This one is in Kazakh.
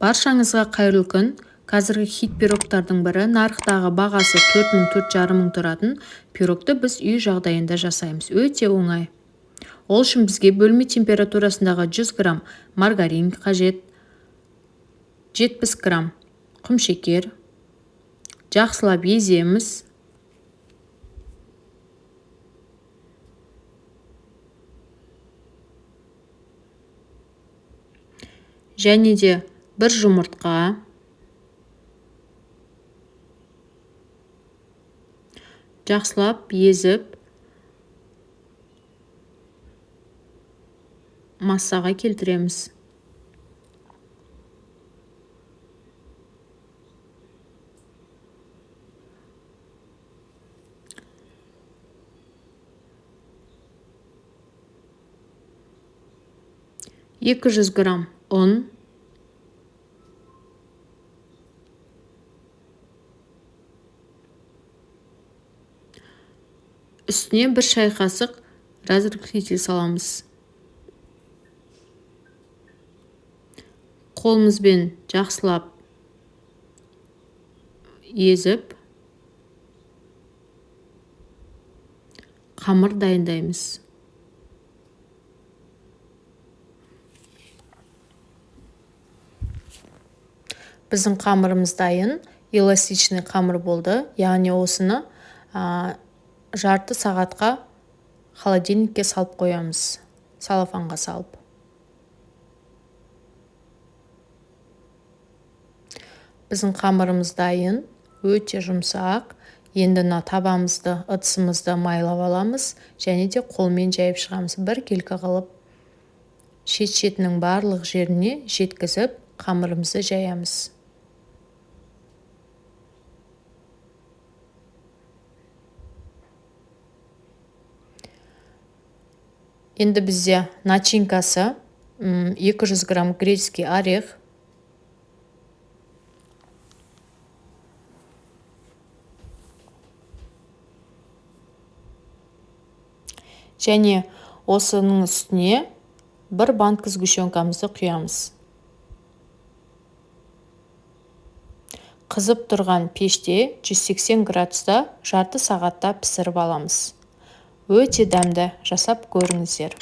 Баршаңызға қайырлы күн. Қазіргі хит пирогтардың бірі нарықтағы бағасы 4 мың тұратын пирогты біз үй жағдайында жасаймыз. Өте оңай. Ол үшін бізге бөлме температурасындағы 100 грамм маргарин қажет, 70 грамм құмшекер, жақсылап еземіз. Және де бір жұмыртқа, жақсылап езіп массаға келтіреміз. Екі 200 грамм ұн, үстіне 1 шай қасық разрыхлитель саламыз. Қолымызбен жақсылап езіп, қамыр дайындаймыз. Біздің қамырымыз дайын, эластичный қамыр болды. Яғни осыны жарты сағатқа холодильникке салып қоямыз, салафанға салып. Біздің қамырымыз дайын, өте жұмсақ. Енді табамызды, ыдысымызды майлап аламыз, және де қолмен жайып шығамыз. Бір келкі қылып, шет-шетінің барлық жеріне жеткізіп, қамырымызды жаямыз. Енді бізде начинкасы 200 грамм греческий орех, және осының үстіне бір банка сгущенкамызды құямыз. Қызып тұрған пеште 180 градуста жарты сағатта пісіріп аламыз. Өте дәмді, жасап көріңіздер.